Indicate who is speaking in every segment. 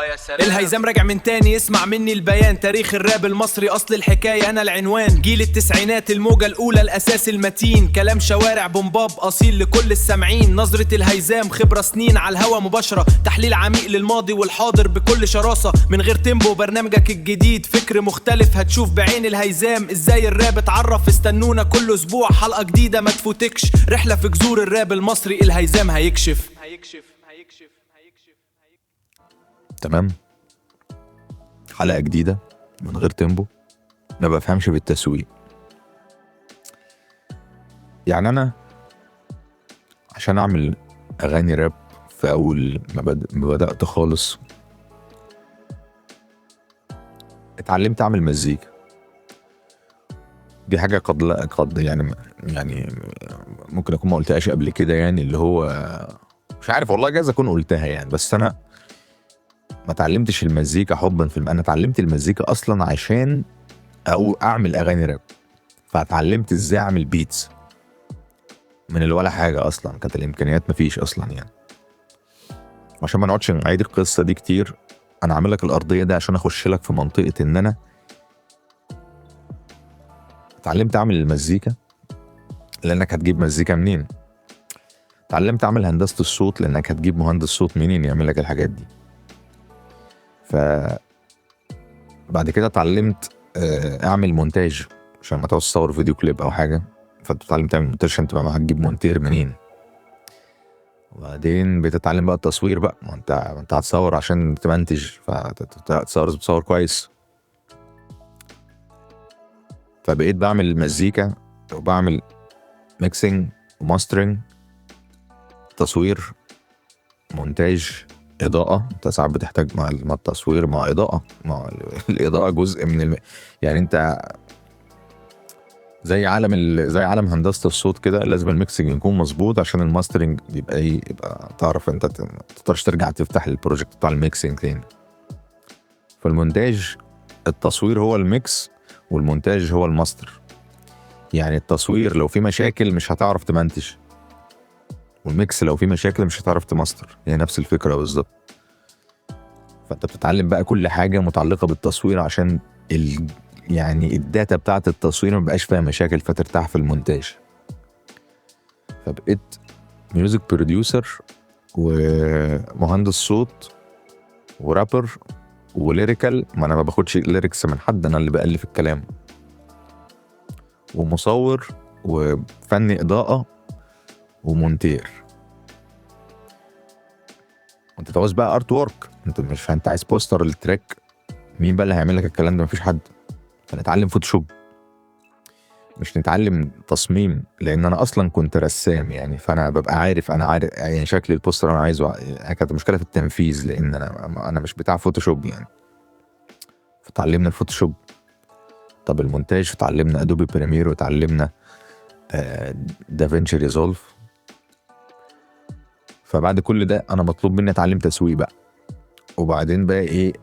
Speaker 1: يا سلام.
Speaker 2: الهيزام راجع من تاني، اسمع مني البيان. تاريخ الراب المصري اصل الحكاية، انا العنوان. جيل التسعينات، الموجة الاولى، الاساس المتين. كلام شوارع بومباب اصيل لكل السامعين. نظرة الهيزام خبرة سنين على الهوا مباشرة. تحليل عميق للماضي والحاضر بكل شراسة. من غير تيمبو برنامجك الجديد، فكر مختلف هتشوف بعين الهيزام. ازاي الراب اتعرف، استنونا كل اسبوع حلقة جديدة ما تفوتكش. رحلة في جذور الراب المصري، الهيزام هيكشف.
Speaker 3: تمام. حلقة جديدة من غير تيمبو. ما بفهمش بالتسويق. يعني أنا عشان أعمل أغاني راب في أول ما بدأت خالص اتعلمت أعمل مزيكا. دي حاجة قد يعني ممكن أكون ما قلتهاش قبل كده، يعني اللي هو مش عارف والله، جايز أكون قلتها يعني، بس أنا ما تعلمتش المزيكا حبا في انا اتعلمت المزيكا اصلا عشان اعمل اغاني راب. فاتعلمت ازاي اعمل بيتس من الولا حاجه، اصلا كانت الامكانيات مفيش اصلا يعني. عشان ما نقعدش نعيد القصه دي كتير، انا عامل لك الارضيه دي عشان اخش لك في منطقه ان انا اتعلمت اعمل المزيكا. لانك هتجيب مزيكا منين؟ اتعلمت اعمل هندسه الصوت، لانك هتجيب مهندس صوت منين يعمل لك الحاجات دي. بعد كده اتعلمت اعمل مونتاج عشان ما تصور فيديو كليب او حاجه. فتتعلم تعمل مونتاج عشان تبقى هتجيب مونتير منين. وبعدين بتتعلم بقى التصوير بقى، ما انت هتصور عشان تمنتج، فتصور كويس. فبقيت بعمل مزيكا وبعمل ميكسينج وماسترينج، تصوير، مونتاج، اضاءه. انت ساعات بتحتاج مع التصوير مع اضاءه، مع الاضاءه جزء من يعني انت زي عالم هندسه الصوت كده، لازم الميكسنج يكون مظبوط عشان الماسترنج يبقى تعرف انت تقدرش ترجع تفتح البروجكت بتاع الميكسنج تاني. فالمونتاج، التصوير هو الميكس والمونتاج هو الماستر. يعني التصوير لو في مشاكل مش هتعرف تمنتج، والميكس لو في مشاكل مش هتعرف تماستر. هي نفس الفكرة بالظبط. فانت بتتعلم بقى كل حاجة متعلقة بالتصوير عشان يعني الداتا بتاعت التصوير مبقاش فيها مشاكل، فترتاح في المونتاج. فبقيت ميوزك بروديوسر ومهندس صوت ورابر وليريكال. ما انا ما باخدش ليريكس من حد، انا اللي بألف الكلام. ومصور وفني إضاءة ومونتير. انت تعوز بقى ارت وورك، انت عايز بوستر التراك، مين بقى اللي هيعمل لك الكلام ده؟ مفيش حد. فنتعلم فوتوشوب، مش نتعلم تصميم، لان انا اصلا كنت رسام يعني. فانا ببقى عارف يعني شكل البوستر انا عايزه. كانت المشكله في التنفيذ، لان انا مش بتاع فوتوشوب يعني. فتعلمنا الفوتوشوب. طب المونتاج، فتعلمنا ادوبي بريمير وتعلمنا دافينشي ريزولف. فبعد كل ده انا مطلوب مني اتعلم تسويق بقى. وبعدين بقى ايه،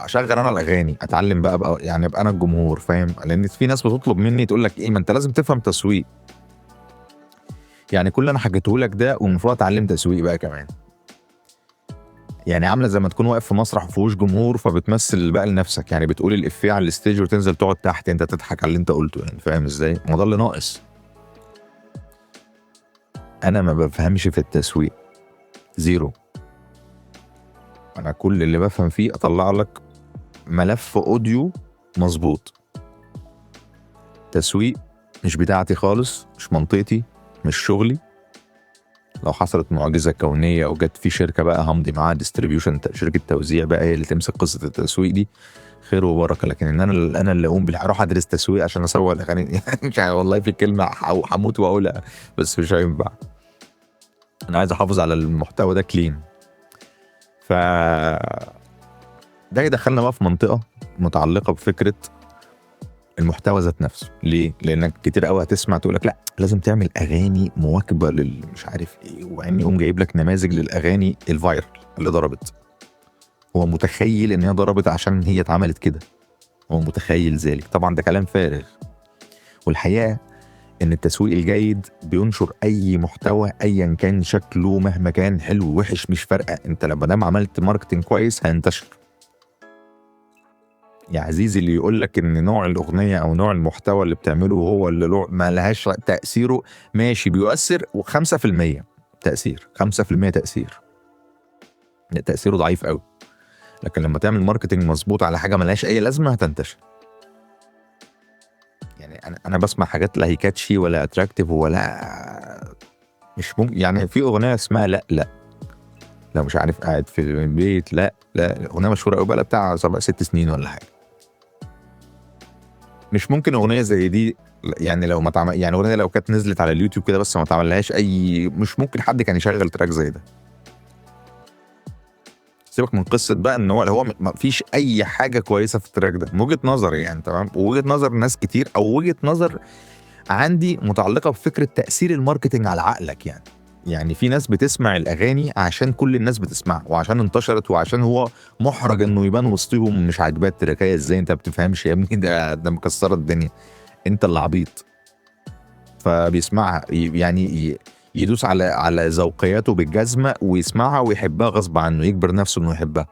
Speaker 3: اشغل انا الاغاني، اتعلم بقى يعني ابقى انا الجمهور، فاهم؟ لان في ناس بتطلب مني تقول لك ايه، ما انت لازم تفهم تسويق. يعني كل اللي انا حكيته لك ده ومفروض اتعلم تسويق بقى كمان. يعني عامله زي ما تكون واقف في مسرح وفيهوش جمهور، فبتمثل بقى لنفسك. يعني بتقول الافيه على الستيج وتنزل تقعد تحت انت تضحك على اللي انت قلته، يعني فاهم ازاي؟ ما ده اللي ناقص. انا ما بفهمش في التسويق، زيرو. انا كل اللي بفهم فيه اطلع لك ملف اوديو مظبوط. تسويق مش بتاعتي خالص، مش منطقتي، مش شغلي. لو حصلت معجزة كونية وجت في شركة بقى همضي معاها ديستريبيوشن، شركة توزيع بقى هي اللي تمسك قصة التسويق دي، خير وبركة. لكن ان انا اللي اقوم اروح ادرس تسويق عشان اسوق الاغاني مش والله في كلمة هموت واقولها بس مش هينفع. انا عايز احافظ على المحتوى ده كلين. ده يدخلنا بقى في منطقة متعلقة بفكرة المحتوى ذات نفسه. ليه؟ لانك كتير قوي هتسمع تقولك لا لازم تعمل اغاني مواكبة مش عارف ايه، وعني يقوم جايب لك نماذج للاغاني الفايرل اللي ضربت. هو متخيل ان هي ضربت عشان هي اتعملت كده، هو متخيل ذلك. طبعا ده كلام فارغ. والحقيقة ان التسويق الجيد بينشر اي محتوى ايا كان شكله، مهما كان حلو وحش مش فارقه، انت لما دام عملت ماركتنج كويس هينتشر. يا عزيزي اللي يقول لك ان نوع الاغنيه او نوع المحتوى اللي بتعمله هو اللي ما لهاش تاثيره، ماشي بيؤثر و5% تاثير، 5% تاثير، تاثيره ضعيف قوي. لكن لما تعمل ماركتنج مظبوط على حاجه ملهاش اي لازمه هتنتشر. يعني انا بسمع حاجات لا هي كاتشي ولا اتراكتيف ولا مش ممكن. يعني في اغنيه اسمها لا لا، لو مش عارف قاعد في البيت، لا لا، اغنيه مشهوره قوي بقى بتاع 6 سنين ولا حاجه. مش ممكن اغنيه زي دي يعني لو ما تعمل، يعني اغنيه لو كانت نزلت على اليوتيوب كده بس ما تعملهاش اي، مش ممكن حد كان يشغل تراك زي ده. سيبك من قصه بقى ان هو ما فيش اي حاجه كويسه في التراك ده من وجهه نظري يعني، تمام، ووجهه نظر ناس كتير او وجهه نظر عندي متعلقه بفكره تاثير الماركتنج على عقلك. يعني في ناس بتسمع الاغاني عشان كل الناس بتسمعها وعشان انتشرت وعشان هو محرج انه يبان وسطهم مش عاجباه التراكيه. ازاي انت بتفهمش يا ابني؟ ده مكسره الدنيا، انت اللي عبيط. فبيسمعها يعني يدوس على ذوقياته بالجزمه ويسمعها ويحبها غصب عنه، يجبر نفسه انه يحبها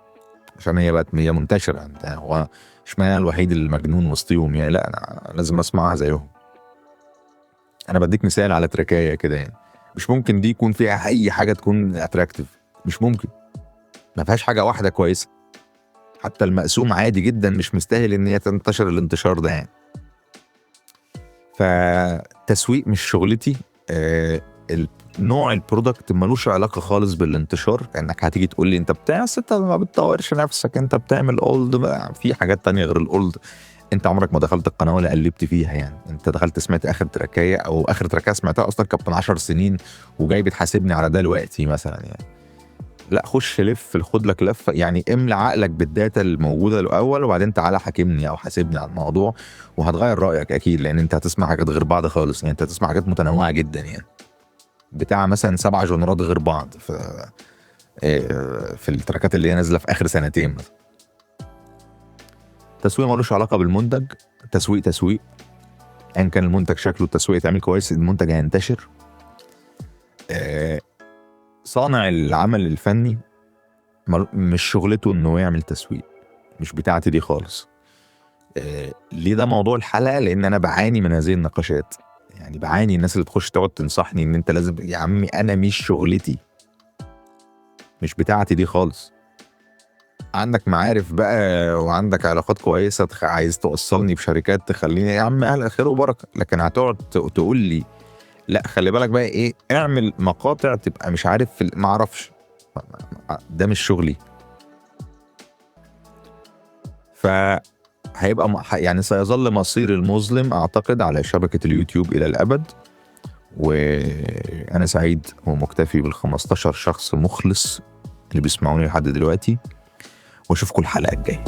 Speaker 3: عشان هي بقت هي منتشره. انت هو اشمعنى الوحيد المجنون وسطيهم يعني؟ لا انا لازم اسمعها زيهم. انا بديك مثال على تراكايه كده يعني، مش ممكن دي يكون فيها اي حاجه تكون اتراكتيف، مش ممكن، ما فيهاش حاجه واحده كويسه. حتى المقسوم عادي جدا مش مستاهل ان هي تنتشر الانتشار ده يعني. فتسويق مش شغلتي. نوع البرودكت ملوش علاقه خالص بالانتشار، انك هتيجي تقول لي انت انت ما بتطورش نفسك، انت بتعمل اولد بقى، في حاجات تانية غير الاولد. انت عمرك ما دخلت القناه ولا قلبت فيها يعني، انت دخلت سمعت اخر تراكايه او اخر تراكايه سمعتها اصلا كانت من 10 سنين وجاي بتحاسبني على ده دلوقتي مثلا يعني. لا خش لف، خد لك لفه يعني، املى عقلك بالداتا الموجوده الاول وبعدين تعالى حاكمني او حاسبني على الموضوع وهتغير رايك اكيد، لان انت هتسمع حاجات غير بعض خالص يعني. انت هتسمع حاجات متنوعه جدا يعني، بتاع مثلا 7 جنرات غير بعض في التراكات اللي هي نازله في اخر سنتين مثلا. التسويق ملوش علاقه بالمنتج. تسويق ان كان المنتج شكله التسويق يتعمل كويس المنتج هينتشر. صانع العمل الفني مش شغلته انه يعمل تسويق، مش بتاعتي دي خالص. ليه ده موضوع الحلقه؟ لان انا بعاني من هذه النقاشات يعني، بعاني الناس اللي تخش تقعد تنصحني ان انت لازم، يا عمي انا مش شغلتي، مش بتاعتي دي خالص. عندك معارف بقى وعندك علاقات كويسه عايز توصلني بشركات تخليني، يا عم اهل خير وبركه، لكن هتقعد تقول لي لا خلي بالك بقى ايه، اعمل مقاطع تبقى مش عارف ما اعرفش، ده مش شغلي. فهيبقى يعني سيظل مصير المظلم اعتقد على شبكه اليوتيوب الى الابد. وانا سعيد ومكتفي بال15 شخص مخلص اللي بيسمعوني لحد دلوقتي، واشوفكم الحلقه الجايه.